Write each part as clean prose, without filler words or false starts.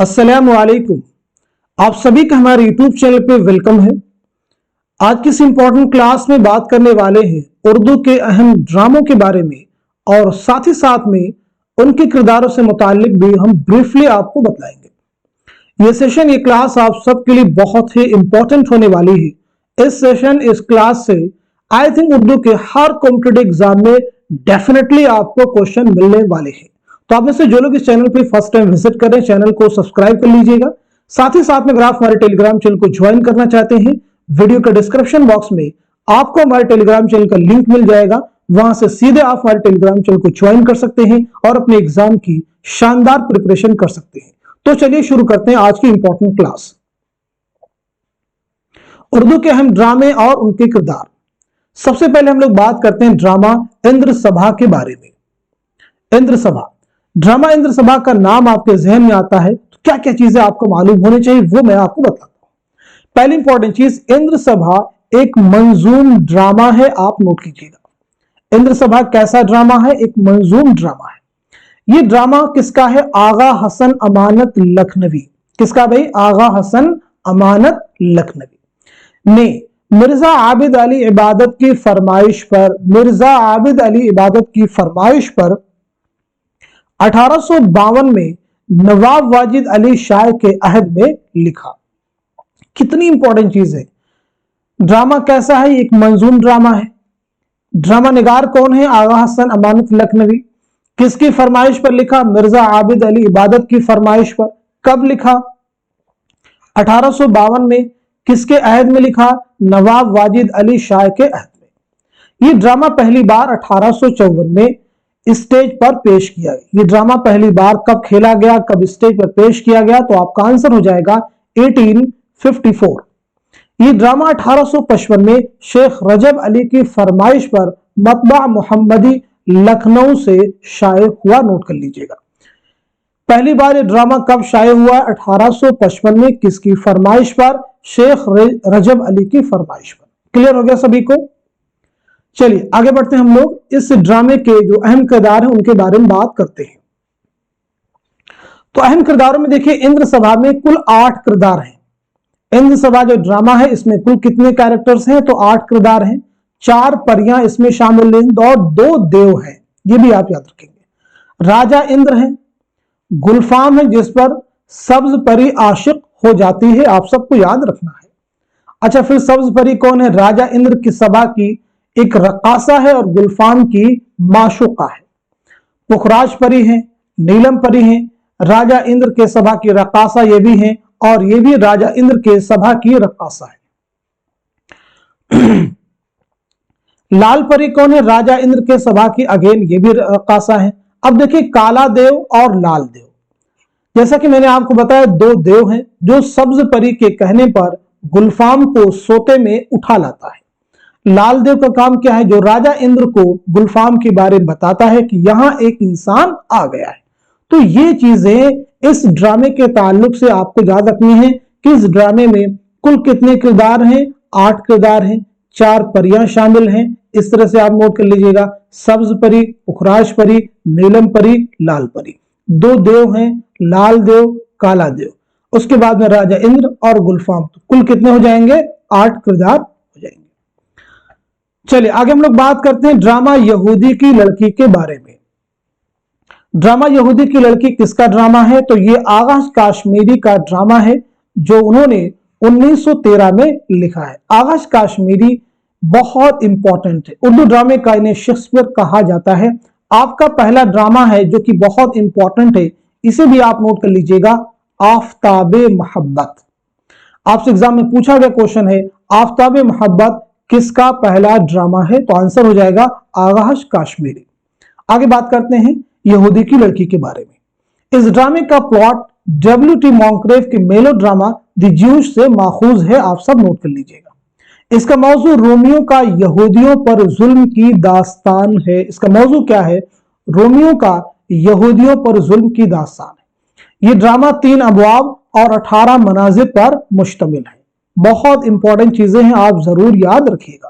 अस्सलामुअलैकुम। आप सभी का हमारे यूट्यूब चैनल पे वेलकम है। आज की इस इंपॉर्टेंट क्लास में बात करने वाले हैं उर्दू के अहम ड्रामों के बारे में और साथ ही साथ में उनके किरदारों से मुताल्लिक भी हम ब्रीफली आपको बताएंगे। ये सेशन, ये क्लास आप सबके लिए बहुत ही इंपॉर्टेंट होने वाली है। इस सेशन, इस क्लास से आई थिंक उर्दू के हर कॉम्पिटिटिव एग्जाम में डेफिनेटली आपको क्वेश्चन मिलने वाले हैं। तो आप में से जो लोग इस चैनल पे फर्स्ट टाइम विजिट कर रहे हैं, चैनल को सब्सक्राइब कर लीजिएगा। साथ ही साथ में अगर आप हमारे टेलीग्राम चैनल को ज्वाइन करना चाहते हैं, वीडियो के डिस्क्रिप्शन बॉक्स में आपको हमारे टेलीग्राम चैनल का लिंक मिल जाएगा। वहां से सीधे आप हमारे टेलीग्राम चैनल को ज्वाइन कर सकते हैं और अपने एग्जाम की शानदार प्रिपरेशन कर सकते हैं। तो चलिए शुरू करते हैं आज की इंपॉर्टेंट क्लास। उर्दू के अहम ड्रामे और उनके किरदार। सबसे पहले हम लोग बात करते हैं ड्रामा इंद्र सभा के बारे में। इंद्र सभा ड्रामा, इंद्र सभा का नाम आपके जहन में आता है तो क्या क्या चीजें आपको मालूम होनी चाहिए वो मैं आपको बताता हूं। पहली इंपॉर्टेंट चीज, इंद्र सभा एक मंजूम ड्रामा है। आप नोट कीजिएगा, इंद्र सभा कैसा ड्रामा है? एक मंजूम ड्रामा है। ये ड्रामा किसका है? आगा हसन अमानत लखनवी। किसका भाई? आगा हसन अमानत लखनवी ने मिर्जा आबिद अली इबादत की फरमाइश पर, मिर्जा आबिद अली इबादत की फरमाइश पर 1852 में नवाब वाजिद अली शाह के अहद में लिखा। कितनी इंपॉर्टेंट चीज है। ड्रामा कैसा है? एक मंजूम ड्रामा है। ड्रामा निगार कौन है? आगा हसन अमानत लखनवी। किसकी फरमाइश पर लिखा? मिर्जा आबिद अली इबादत की फरमाइश पर। कब लिखा? 1852 में। किसके अहद में लिखा? नवाब वाजिद अली शाह के अहद में। यह ड्रामा पहली बार 1854 में स्टेज पर पेश किया गया। ये ड्रामा पहली बार कब खेला गया, कब स्टेज पर पेश किया गया? तो आपका आंसर हो जाएगा 1854। ये ड्रामा 1855 में शेख रजब अली की फरमाइश पर मतबा मोहम्मदी लखनऊ से शाये हुआ। नोट कर लीजिएगा, पहली बार ये ड्रामा कब शाये हुआ? 1855 में। किसकी फरमाइश पर? शेख रजब अली की फरमाइश पर। क्लियर हो गया सभी को? चलिए आगे बढ़ते हैं। हम लोग इस ड्रामे के जो अहम किरदार हैं उनके बारे में बात करते हैं। तो अहम किरदारों में देखिए, इंद्र सभा में कुल 8 किरदार हैं। इंद्र सभा जो ड्रामा है इसमें कुल कितने कैरेक्टर्स हैं? तो 8 किरदार हैं। 4 परियां इसमें शामिल हैं और 2 देव हैं। ये भी आप याद रखेंगे। राजा इंद्र है, गुलफाम है जिस पर सब्ज परी आशिक हो जाती है। आप सबको याद रखना है। अच्छा, फिर सब्ज परी कौन है? राजा इंद्र की सभा की एक रकासा है और गुलफाम की माशुका है। पुखराज परी है, नीलम परी है, राजा इंद्र के सभा की रकासा ये भी है और ये भी राजा इंद्र के सभा की रकासा है। लाल परी कौन है? राजा इंद्र के सभा की अगेन ये भी रकासा है। अब देखिए, काला देव और लाल देव, जैसा कि मैंने आपको बताया 2 देव हैं जो सब्ज परी के कहने पर गुलफाम को सोते में उठा लाता है। लाल देव का काम क्या है? जो राजा इंद्र को गुलफाम के बारे में बताता है कि यहां एक इंसान आ गया है। तो ये चीजें इस ड्रामे के ताल्लुक से आपको याद रखनी है कि इस ड्रामे में कुल कितने किरदार हैं? 8 किरदार हैं। 4 परियां शामिल हैं। इस तरह से आप नोट कर लीजिएगा, सब्ज परी, पुखराज परी, नीलम परी, लाल परी। 2 देव हैं, लाल देव, काला देव। उसके बाद में राजा इंद्र और गुलफाम। तो कुल कितने हो जाएंगे? 8 किरदार हो जाएंगे। चलिए आगे हम लोग बात करते हैं ड्रामा यहूदी की लड़की के बारे में। ड्रामा यहूदी की लड़की किसका ड्रामा है? तो ये आगा काश्मीरी का ड्रामा है जो उन्होंने 1913 में लिखा है। आगा काश्मीरी बहुत इंपॉर्टेंट है। उर्दू ड्रामे का इन्हें शेक्सपियर कहा जाता है। आपका पहला ड्रामा है जो कि बहुत इंपॉर्टेंट है, इसे भी आप नोट कर लीजिएगा, आफताबे मोहब्बत। आपसे एग्जाम में पूछा गया क्वेश्चन है, आफताबे मोहब्बत किसका पहला ड्रामा है? तो आंसर हो जाएगा आगा काश्मीरी। आगे बात करते हैं यहूदी की लड़की के बारे में। इस ड्रामे का प्लॉट W.T. मॉन्क्रेव के मेलो ड्रामा द ज्यूज से माखूज है। आप सब नोट कर लीजिएगा। इसका मौजू रोमियो का यहूदियों पर जुल्म की दास्तान है। इसका मौजू क्या है? रोमियो का यहूदियों पर जुल्म की दास्तान है। यह ड्रामा 3 अबवाब और 18 मनाजिर पर मुश्तमिल है। बहुत इंपॉर्टेंट चीजें हैं, आप जरूर याद रखिएगा।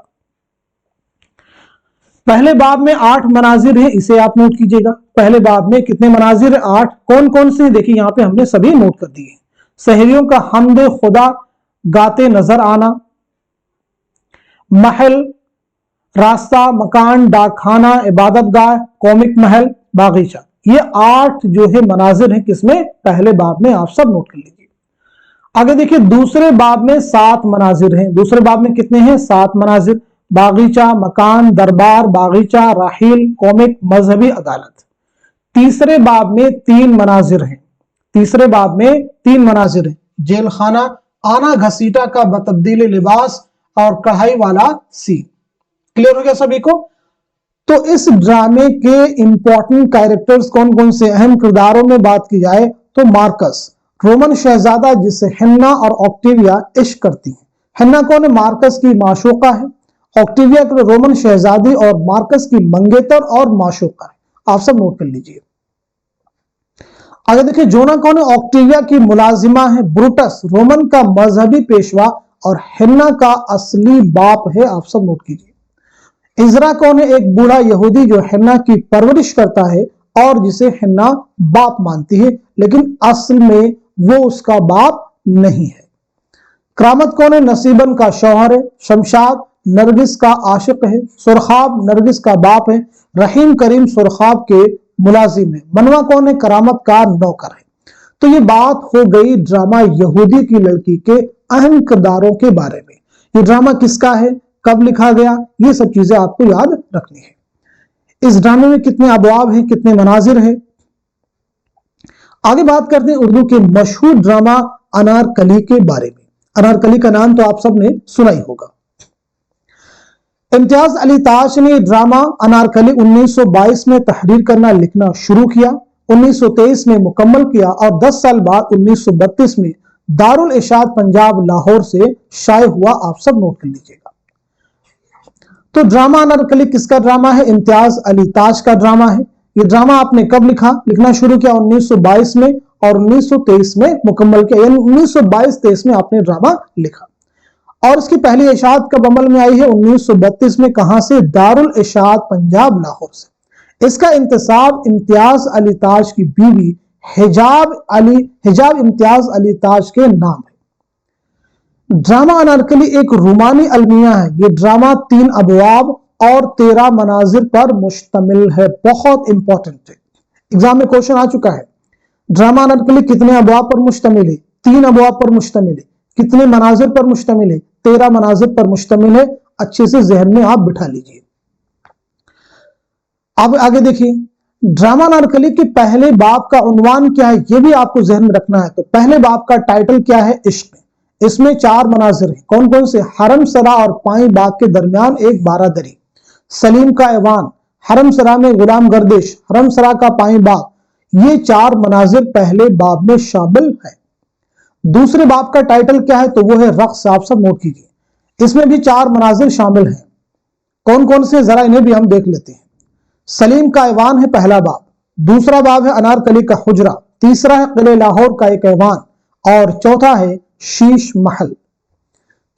पहले बाब में 8 मनाजिर हैं, इसे आप नोट कीजिएगा। पहले बाब में कितने मनाजिर? 8। कौन कौन से? देखिए यहाँ पे हमने सभी नोट कर दिए। सहेलियों का हमद खुदा गाते नजर आना, महल, रास्ता, मकान, डाकखाना, इबादत गाह, कॉमिक महल, बागीचा, ये 8 जो है मनाजिर हैं किसमें? पहले बाब में। आप सब नोट कर लीजिए। आगे देखिए दूसरे बाब में 7 मनाजिर हैं। दूसरे बाब में कितने हैं? 7 मनाजिर। बागीचा, मकान, दरबार, बागीचा, राहील, कॉमिक, मजहबी, अदालत। तीसरे बाब में 3 मनाजिर हैं। तीसरे बाब में 3 मनाजिर हैं। जेल खाना, आना घसीटा का बतब्दील लिबास और कढ़ाई वाला सीन। क्लियर हो गया सभी को? तो इस ड्रामे के इंपॉर्टेंट कैरेक्टर्स कौन कौन से? अहम किरदारों में बात की जाए तो मार्कस, रोमन शहजादा जिससे हेन्ना और ऑक्टेविया इश्क करती हैं। हेन्ना कौन है? मार्कस की माशूका है। ऑक्टेविया को रोमन शहजादी और मार्कस की मंगेतर और माशूका है। आप सब नोट कर लीजिए। आगे देखिए जोना कौन है? ऑक्टेविया की मुलाजिमा है। ब्रूटस रोमन का मजहबी पेशवा और हेन्ना का असली बाप है। आप सब नोट कीजिए। इजरा कौन है? एक बूढ़ा यहूदी जो हेन्ना की परवरिश करता है और जिसे हेन्ना बाप मानती है, लेकिन असल में वो उसका बाप नहीं है। करामत कौन है? नसीबन का शौहर है। शमशाद नरगिस का आशिक है। सुरखाब नरगिस का बाप है। रहीम करीम सुरखाब के मुलाजिम है। मनवा कौन है? करामत का नौकर है। तो ये बात हो गई ड्रामा यहूदी की लड़की के अहम किरदारों के बारे में। ये ड्रामा किसका है, कब लिखा गया, ये सब चीजें आपको याद रखनी है। इस ड्रामे में कितने अबवाब हैं, कितने मनाजिर हैं। आगे बात करते हैं उर्दू के मशहूर ड्रामा अनारकली के बारे में। अनारकली का नाम तो आप सबने सुना ही होगा। इम्तियाज अली ताश ने ड्रामा अनारकली 1922 में तहरीर करना लिखना शुरू किया, 1923 में मुकम्मल किया और 10 साल बाद 1932 में दारुल इशाद पंजाब लाहौर से शाये हुआ। आप सब नोट कर लीजिएगा। तो ड्रामा अनारकली किसका ड्रामा है? इम्तियाज अली ताश का ड्रामा है। ये ड्रामा आपने कब लिखना शुरू किया? 1922 में और 1923 में मुकम्मल किया, यानी 1922-23 में आपने ड्रामा लिखा। और इसकी पहली इशात कब अमल में आई है? 1932 में। कहां से? दारुल इशाद पंजाब लाहौर से। इसका इंतसाब इम्तियाज अली ताज की बीवी हिजाब इम्तियाज अली ताज के नाम है। ड्रामा अनारकली एक रोमानी अलमिया है। यह ड्रामा 3 अबवाब और 13 मनाजिर पर मुश्तमिल है। बहुत इंपॉर्टेंट है, एग्जाम में क्वेश्चन आ चुका है। ड्रामा अनारकली कितने अबवाब पर मुश्तमिल है? 3 अबवाब पर मुश्तमिल है। कितने मनाजिर पर मुश्तमिल है? 13 मनाजिर पर मुश्तमिल है। अच्छे से जहन में आप बिठा लीजिए। अब आगे देखिए ड्रामा अनारकली के पहले बाब का उन्वान क्या है, यह भी आपको जहन में रखना है। तो पहले बाब का टाइटल क्या है? इश्क। इसमें 4 मनाजिर हैं। कौन कौन से? हरम सरा और पाई बाग के दरमियान एक बारादरी, सलीम का ऐवान, हरम सरा में गुलाम गर्दिश, हरम सरा का पाई बाग, ये 4 मनाजिर पहले बाब में शामिल है। दूसरे बाब का टाइटल क्या है? तो वो है रक्स। आप सब नोट कीजिए। इसमें भी 4 मनाजिर शामिल हैं। कौन कौन से? जरा इन्हें भी हम देख लेते हैं। सलीम का ऐवान है पहला बाब। दूसरा बाब है अनारकली का हुजरा। तीसरा है किले लाहौर का एक ऐवान और चौथा है शीश महल।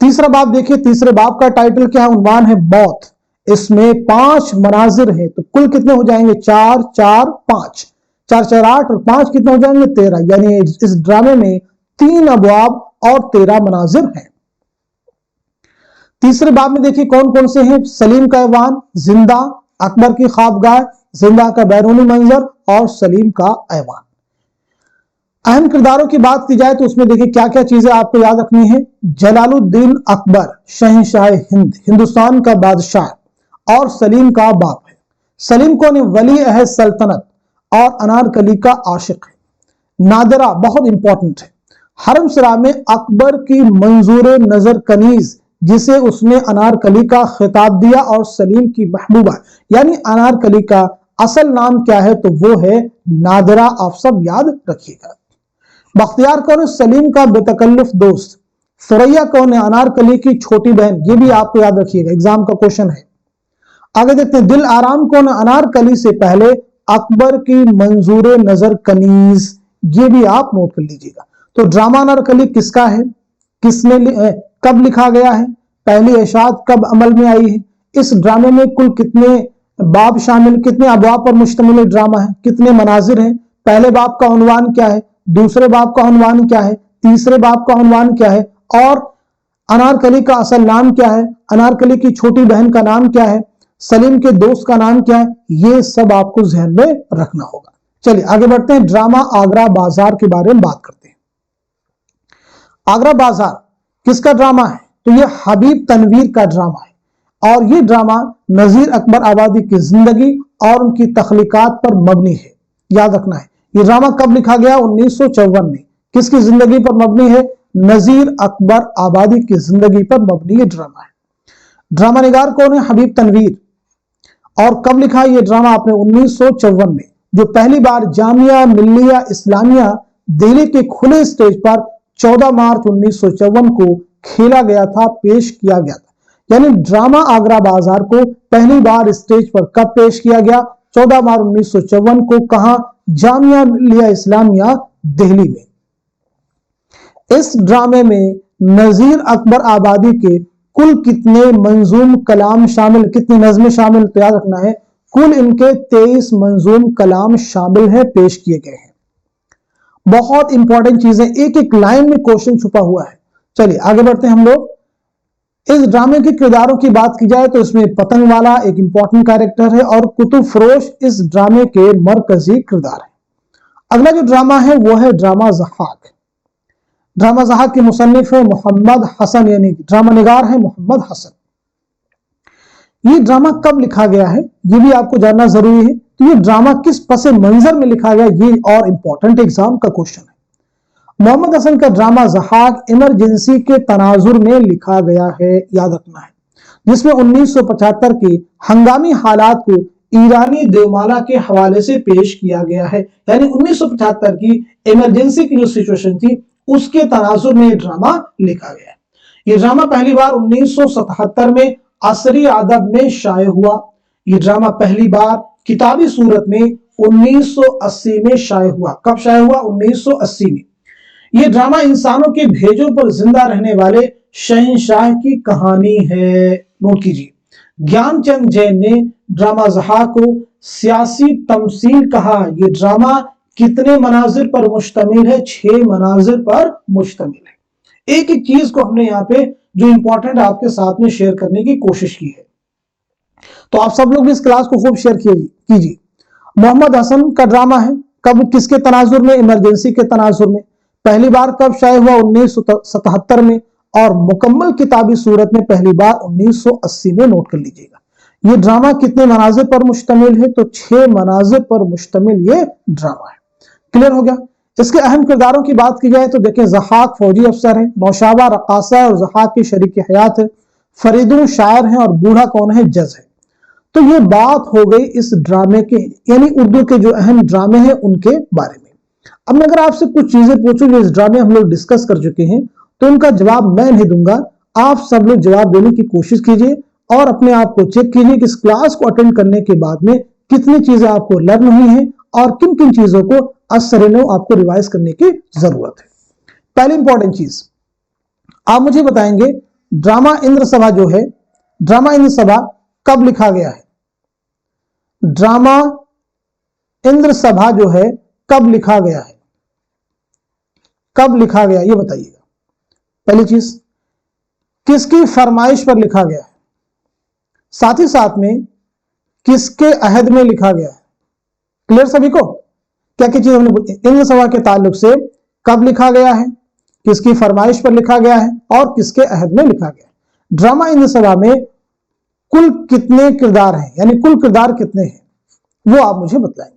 तीसरा बाब देखिए, तीसरे बाब का टाइटल क्या है? उन्वान है मौत। इसमें 5 मनाजिर हैं। तो कुल कितने हो जाएंगे? 4 4 5, 4 4 8 और 5 कितने हो जाएंगे? 13। यानी इस ड्रामे में 3 अबवाब और 13 मनाजिर हैं। तीसरे बाब में देखिए कौन कौन से हैं? सलीम का ऐवान, जिंदा, अकबर की ख्वाबगाह, जिंदा का बैरूनी मंजर और सलीम का ऐवान। अहम किरदारों की बात की जाए तो उसमें देखिए क्या क्या चीजें आपको याद रखनी है। जलालुद्दीन अकबर शहंशाह हिंद, हिंदुस्तान का बादशाह और सलीम का बाप है। सलीम कौन है? वली अहद सल्तनत और अनारकली का आशिक है। नादरा बहुत इंपॉर्टेंट है। हरम सरा में अकबर की मंजूर नजर कनीज जिसे उसने अनारकली का खिताब दिया और सलीम की महबूबा, यानी अनारकली का असल नाम क्या है? तो वो है नादरा। आप सब याद रखिएगा। बख्तियार कौन है? सलीम का बेतकल्लुफ दोस्त। सुरैया कौन है? अनारकली की छोटी बहन। ये भी आपको याद रखिएगा, एग्जाम का क्वेश्चन है। आगे देखते हैं दिल आराम कौन है? अनारकली से पहले अकबर की मंजूर नजर कनीज। ये भी आप नोट कर लीजिएगा। तो ड्रामा अनारकली किसका है, किसने कब लिखा गया है, पहली इशात कब अमल में आई है, इस ड्रामे में कुल कितने बाब शामिल, कितने अबवाब पर मुश्तमिल ड्रामा है, कितने मनाजिर हैं, पहले बाब का उन्वान क्या है, दूसरे बाब का उन्वान क्या है, तीसरे बाब का उन्वान क्या है, और अनारकली का असल नाम क्या है, अनारकली की छोटी बहन का नाम क्या है, सलीम के दोस्त का नाम क्या है, ये सब आपको ध्यान में रखना होगा। चलिए आगे बढ़ते हैं, ड्रामा आगरा बाजार के बारे में बात करते हैं। आगरा बाजार किसका ड्रामा है? तो ये हबीब तनवीर का ड्रामा है और ये ड्रामा नजीर अकबर आबादी की जिंदगी और उनकी तख्लीकात पर मबनी है। याद रखना है, ये ड्रामा कब लिखा गया? 1954 में। किसकी जिंदगी पर मबनी है? नजीर अकबर आबादी की जिंदगी पर मबनी ये ड्रामा है। ड्रामा निगार कौन है? हबीब तनवीर। और कब लिखा ये ड्रामा आपने? 1954 में, जो पहली बार जामिया मिल्लिया इस्लामिया दिल्ली के खुले स्टेज पर 14 मार्च 1954 को खेला गया था, पेश किया गया था। यानी ड्रामा आगरा बाजार को पहली बार स्टेज पर कब पेश किया गया? 14 मार्च 1954 को। कहां? जामिया मिल्लिया इस्लामिया दिल्ली में। इस ड्रामे में नजीर अकबर आबादी के कुल कितने मंजूम कलाम शामिल, कितनी नज़में शामिल? तो याद रखना है, कुल इनके 23 मंजूम कलाम शामिल है, पेश किए गए हैं। बहुत इंपॉर्टेंट चीजें, एक एक लाइन में क्वेश्चन छुपा हुआ है। चलिए आगे बढ़ते हैं हम लोग। इस ड्रामे के किरदारों की बात की जाए तो इसमें पतंग वाला एक इंपॉर्टेंट कैरेक्टर है और कुतुब फरोश इस ड्रामे के मरकजी किरदार है। अगला जो ड्रामा है वो है ड्रामा ज़हाक। ड्रामा ज़हाक के मुसन्निफ है मोहम्मद हसन, यानी ड्रामा निगार है मोहम्मद हसन। ये ड्रामा कब लिखा गया है ये भी आपको जानना जरूरी है। तो ये ड्रामा किस पस मंजर में लिखा गया, ये और इंपॉर्टेंट एग्जाम का क्वेश्चन है। मोहम्मद हसन का ड्रामा ज़हाक इमरजेंसी के तनाजुर में लिखा गया है, याद रखना है, जिसमें 1975 के हंगामी हालात को ईरानी देवमाला के हवाले से पेश किया गया है। यानी 1975 की इमरजेंसी की जो सिचुएशन थी उसके तनाजुर में ये ड्रामा लिखा गया है। ये ड्रामा पहली बार 1977 में असरी अदब में शाये हुआ। ये ड्रामा पहली बार किताबी सूरत में 1980 में शाये हुआ। कब शाये हुआ? 1980 में। ये ड्रामा इंसानों के भेजों पर जिंदा रहने वाले शहंशाह की कहानी है। नोट कीजिए, ज्ञानचंद जैन ने ड्रामा ज़हाक को सियासी तमसील कहा। ये ड्रामा कितने मनाजिर पर मुश्तमिल है? 6 मनाजिर पर मुश्तमिल है। एक एक चीज को हमने यहाँ पे जो इंपॉर्टेंट आपके साथ में शेयर करने की कोशिश की है, तो आप सब लोग भी इस क्लास को खूब शेयर कीजिए। मोहम्मद हसन का ड्रामा है, कब किसके तनाजुर में? इमरजेंसी के तनाजुर में। पहली बार कब शाये हुआ? 1977 में। और मुकम्मल किताबी सूरत में पहली बार 1980 में। नोट कर लीजिएगा। ये ड्रामा कितने मनाजिर पर मुश्तमिल है? तो 6 मनाजिर पर मुश्तमिल ये ड्रामा है। क्लियर हो गया। इसके अहम किरदारों की बात की जाए तो देखें, ज़हाक फौजी अफसर है, नौशाबा रकासा है और ज़हाक की शरीक हयात है, फरीदून शायर है और बूढ़ा कौन है? जज है। तो ये बात हो गई इस ड्रामे के, यानी उर्दू के जो अहम ड्रामे हैं उनके बारे में। अब मैं अगर आपसे कुछ चीजें पूछूं जो इस ड्रामे हम लोग डिस्कस कर चुके हैं, तो उनका जवाब मैं नहीं दूंगा, आप सब लोग जवाब देने की कोशिश कीजिए और अपने आप को चेक कीजिए कि इस क्लास को अटेंड करने के बाद में कितनी चीजें आपको लर्न हुई हैं और किन किन चीजों को असरनो आपको रिवाइज करने की जरूरत है। पहली इंपॉर्टेंट चीज आप मुझे बताएंगे, ड्रामा इंद्र सभा जो है, ड्रामा इंद्र सभा कब लिखा गया है? ड्रामा इंद्र सभा जो है कब लिखा गया है? कब लिखा गया ये बताइएगा। पहली चीज, किसकी फरमाइश पर लिखा गया है? साथ ही साथ में किसके अहद में लिखा गया है? क्लियर सभी को? क्या क्या चीज हमने इंद्र सभा के ताल्लुक से कब लिखा गया है, किसकी फरमाइश पर लिखा गया है और किसके अहद में लिखा गया है। ड्रामा इंद्र सभा में कुल कितने किरदार हैं, यानी कुल किरदार कितने हैं वो आप मुझे बतलाएंगे।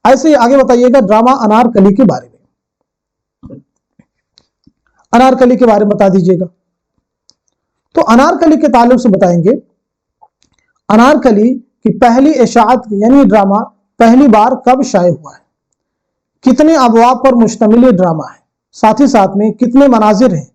ऐसे ही आगे बताइएगा ड्रामा अनारकली के बारे में। अनारकली के बारे में बता दीजिएगा। तो अनारकली के ताल्लुक से बताएंगे, अनारकली की पहली इशाअत यानी ड्रामा पहली बार कब शाये हुआ है, कितने अबवाब पर मुश्तमिल ये ड्रामा है, साथ ही साथ में कितने मनाजिर हैं,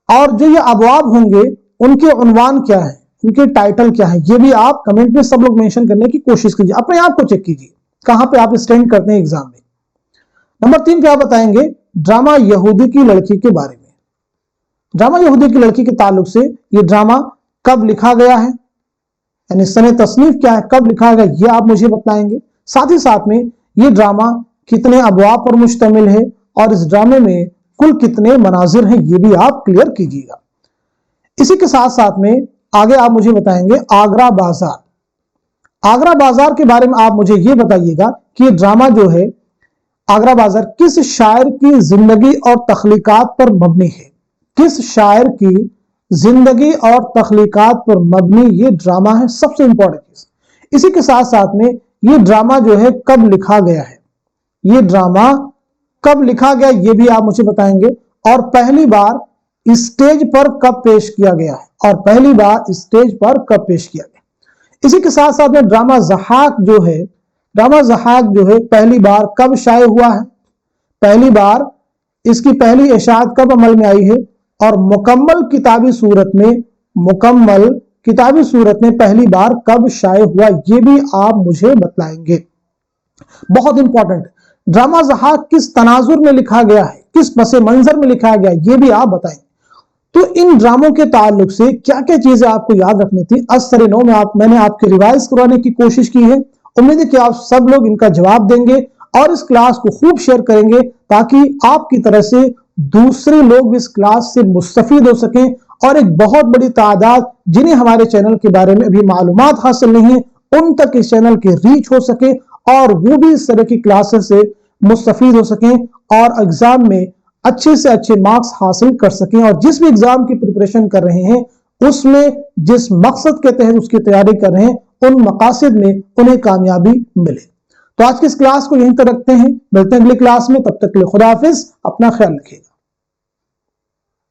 और जो ये अबवाब होंगे उनके उन्वान क्या है, उनके टाइटल क्या है, ये भी आप कमेंट में सब लोग मेंशन करने की कोशिश कीजिए। अपने आप को चेक कीजिए कहां पे आप स्टैंड करते हैं एग्जाम में। नंबर 3 पे आप बताएंगे ड्रामा यहूदी की लड़की के बारे में। ड्रामा यहूदी की लड़की के ताल्लुक से ये ड्रामा कब लिखा गया है, यानी सने तसनीफ क्या है, कब लिखा गया, ये आप मुझे बताएंगे। साथ ही साथ में ये ड्रामा कितने अबवाब पर मुश्तमिल है और इस ड्रामे में कुल कितने मनाजिर हैं, ये भी आप क्लियर कीजिएगा। इसी के साथ साथ में आगे आप मुझे बताएंगे आगरा बाजार। आगरा बाजार के बारे में आप मुझे ये बताइएगा कि ये ड्रामा जो है आगरा बाजार किस शायर की जिंदगी और तख्लीकात पर मबनी है, किस शायर की जिंदगी और तख्लीकात पर मबनी ये ड्रामा है, सबसे इंपॉर्टेंट चीज। इसी के साथ साथ में ये ड्रामा जो है कब लिखा गया है, ये ड्रामा कब लिखा गया ये भी आप मुझे बताएंगे, और पहली बार स्टेज पर कब पेश किया गया है, और पहली बार स्टेज पर कब पेश किया गया। इसी के साथ साथ में ड्रामा ज़हाक जो है, ड्रामा ज़हाक जो है पहली बार कब शाये हुआ है, पहली बार इसकी पहली इशाअत कब अमल में आई है, और मुकम्मल किताबी सूरत में पहली बार कब शाये हुआ, ये भी आप मुझे बताएंगे। बहुत इंपॉर्टेंट, ड्रामा ज़हाक किस तनाजुर में लिखा गया है, किस पसे मंजर में लिखा गया, ये भी आप बताएं। तो इन ड्रामों के ताल्लुक से क्या क्या चीजें आपको याद रखनी थी, असर नौ में मैंने आपकी रिवाइज करवाने की कोशिश की है। उम्मीद है कि आप सब लोग इनका जवाब देंगे और इस क्लास को खूब शेयर करेंगे ताकि आपकी तरह से दूसरे लोग भी इस क्लास से मुस्तफीद हो सकें, और एक बहुत बड़ी तादाद जिन्हें हमारे चैनल के बारे में अभी मालूमात हासिल नहीं है उन तक इस चैनल की रीच हो सके और वो भी इस तरह की क्लासेस से मुस्तफीद हो सकें और एग्जाम में अच्छे से अच्छे मार्क्स हासिल कर सकें, और जिस भी एग्जाम की प्रिपरेशन कर रहे हैं उसमें जिस मकसद के तहत उसकी तैयारी कर रहे हैं उन मकासद में उन्हें कामयाबी मिले। तो आज की इस क्लास को यहीं तक रखते हैं, मिलते हैं अगली क्लास में, तब तक के लिए खुदा हाफिज, अपना ख्याल रखिए।